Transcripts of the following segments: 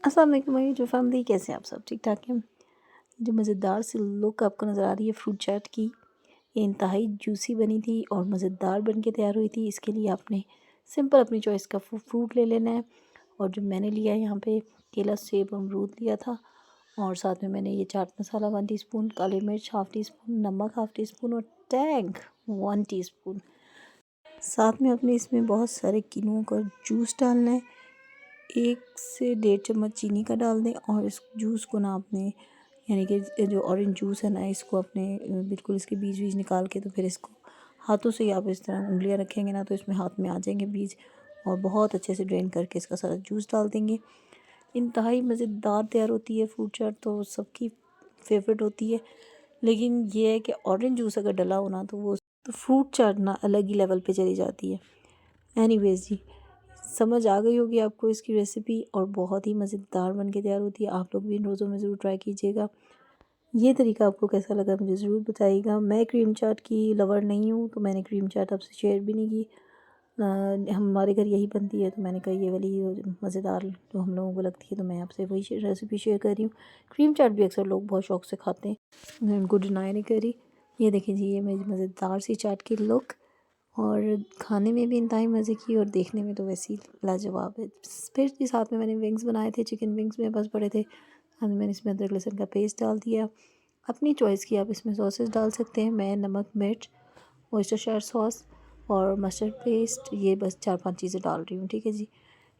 अस्सलाम वालेकुम मेरी जो फैमिली, कैसे हैं आप सब? ठीक ठाक हैं? जो मज़ेदार सी लुक आपको नज़र आ रही है फ्रूट चाट की, ये इंतहाई जूसी बनी थी और मज़ेदार बन के तैयार हुई थी। इसके लिए आपने सिंपल अपनी चॉइस का फ्रूट ले लेना है। और जो मैंने लिया है यहाँ पे केला, सेब, अमरूद लिया था। और साथ में मैंने ये चाट मसाला 1 टीस्पून, काली मिर्च हाफ़ टी स्पून, नमक हाफ़ टी स्पून और टैंग 1 टीस्पून। साथ में अपने इसमें बहुत सारे किनुओं का जूस डालना है। 1 से 1.5 चम्मच चीनी का डाल दें और इस जूस को ना आपने, यानी कि जो ऑरेंज जूस है ना, इसको अपने बिल्कुल इसके बीज निकाल के, तो फिर इसको हाथों से ही आप इस तरह उंगलियां रखेंगे ना, तो इसमें हाथ में आ जाएंगे बीज। और बहुत अच्छे से ड्रेन करके इसका सारा जूस डाल देंगे। इंतहाई मज़ेदार तैयार होती है फ्रूट चाट, तो सबकी फेवरेट होती है। लेकिन ये है कि ऑरेंज जूस अगर डला हो ना, तो फ्रूट चाट ना अलग ही लेवल पे चली जाती है। एनीवेज जी, समझ आ गई होगी आपको इसकी रेसिपी, और बहुत ही मज़ेदार बन के तैयार होती है। आप लोग भी इन रोज़ों में ज़रूर ट्राई कीजिएगा। ये तरीका आपको कैसा लगा मुझे ज़रूर बताइएगा। मैं क्रीम चाट की लवर नहीं हूँ, तो मैंने क्रीम चाट आपसे शेयर भी नहीं की। हमारे घर यही बनती है, तो मैंने कहा ये वाली मज़ेदार जो हम लोगों को लगती है, तो मैं आपसे वही रेसिपी शेयर कर रही हूँ। क्रीम चाट भी अक्सर लोग बहुत शौक़ से खाते हैं, मैं उनको डिनाई नहीं करी। ये देखें जी, ये मेरी मज़ेदार सी चाट की लुक, और खाने में भी इंतहाई मज़े की और देखने में तो वैसे ही लाजवाब है। फिर भी साथ में मैंने विंग्स बनाए थे, चिकन विंग्स मेरे पास पड़े थे। मैंने इसमें अदरक लहसुन का पेस्ट डाल दिया। अपनी चॉइस की आप इसमें सॉसेस डाल सकते हैं। मैं नमक, मिर्च, ऑयस्टरशायर सॉस और मस्टर्ड पेस्ट, ये बस 4-5 चीज़ें डाल रही हूँ, ठीक है जी।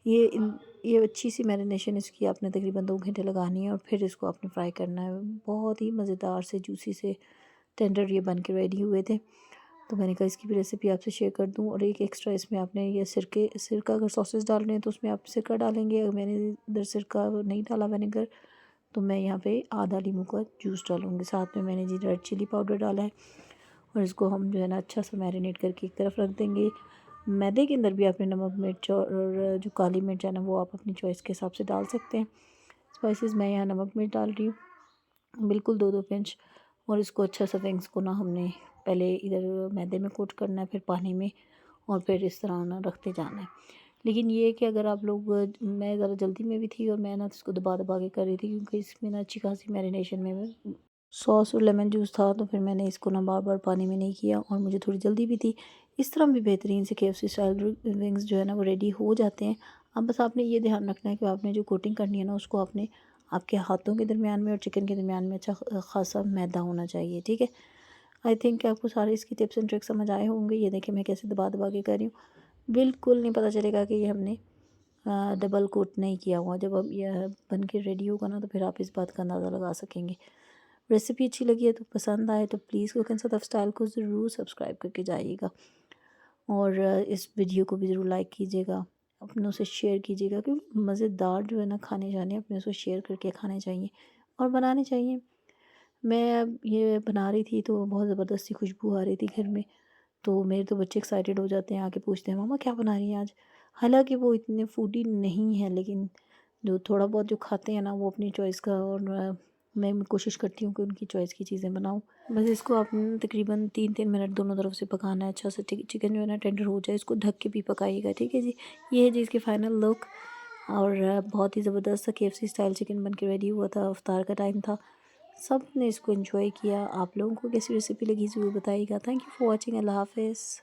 ये अच्छी सी मैरिनेशन इसकी आपने तकरीबन 2 घंटे लगानी है, और फिर इसको आपने फ्राई करना है। बहुत ही मज़ेदार से जूसी से टेंडर ये बन के रेडी हुए थे। तो मैंने कहा इसकी भी रेसिपी आपसे शेयर कर दूं। और एक एक्स्ट्रा इसमें आपने ये सिरका अगर सॉसेस डाल रहे हैं तो उसमें आप सिरका डालेंगे। अगर मैंने इधर सिरका नहीं डाला, विनेगर, तो मैं यहाँ पे आधा लीमू का जूस डालूँगी। साथ में मैंने जी रेड चिली पाउडर डाला है, और इसको हम जो है ना अच्छा सा मैरिनेट करके एक तरफ रख देंगे। मैदे के अंदर भी आपने नमक, मिर्च और जो काली मिर्च है ना, वो आप अपनी चॉइस के हिसाब से डाल सकते हैं। स्पाइसेस मैं यहाँ नमक मिर्च डाल रही हूँ, बिल्कुल 2-2 पिंच। और इसको अच्छा सा विंग्स को ना हमने पहले इधर मैदे में कोट करना है, फिर पानी में, और फिर इस तरह ना रखते जाना है। लेकिन ये है कि अगर आप लोग, मैं ज़रा जल्दी में भी थी और मैं ना इसको दबा दबा के कर रही थी, क्योंकि इसमें ना अच्छी खासी मैरिनेशन में सॉस और लेमन जूस था, तो फिर मैंने इसको ना बार बार पानी में नहीं किया, और मुझे थोड़ी जल्दी भी थी। इस तरह भी बेहतरीन से KFC स्टाइल विंग्स जो है ना वो रेडी हो जाते हैं। अब बस आपने ये ध्यान रखना है कि आपने जो कोटिंग करनी है ना, उसको आपने आपके हाथों के दरमियान में और चिकन के दरमियान में अच्छा खासा मैदा होना चाहिए, ठीक है। आई थिंक आपको सारे इसकी टिप्स एंड ट्रिक्स समझ आए होंगे। ये देखिए मैं कैसे दबा दबा के कर रही हूँ, बिल्कुल नहीं पता चलेगा कि ये हमने डबल कोट नहीं किया हुआ। जब अब यह बन के रेडी होगा ना, तो फिर आप इस बात का अंदाज़ा लगा सकेंगे। रेसिपी अच्छी लगी है तो, पसंद आए तो प्लीज़ कुक एंड सतफ स्टाइल को ज़रूर सब्सक्राइब करके जाइएगा। और इस वीडियो को भी ज़रूर लाइक कीजिएगा, अपनों से शेयर कीजिएगा, क्योंकि मज़ेदार जो है ना खाने जाने अपने से शेयर करके खाने चाहिए और बनाने चाहिए। मैं अब ये बना रही थी तो बहुत ज़बरदस्ती खुशबू आ रही थी घर में, तो मेरे तो बच्चे एक्साइटेड हो जाते हैं, आके पूछते हैं मम्मा क्या बना रही हैं आज। हालांकि वो इतने फूडी नहीं है, लेकिन जो थोड़ा बहुत जो खाते हैं ना, वो अपनी चॉइस का, और मैं कोशिश करती हूँ कि उनकी चॉइस की चीज़ें बनाऊँ। बस इसको आपने तकरीबन 3-3 मिनट दोनों तरफ से पकाना है अच्छा से। चिकन जो है ना टेंडर हो जाए, इसको ढक के भी पकाइएगा, ठीक है जी। ये है जी इसकी फ़ाइनल लुक। और बहुत ही ज़बरदस्त सा KFC स्टाइल चिकन बन के रेडी हुआ था। इफ्तार का टाइम था, सब ने इसको एंजॉय किया। आप लोगों को कैसी रेसिपी लगी ज़रूर बताइएगा। Thank you for watching. Allah हाफ़िज़।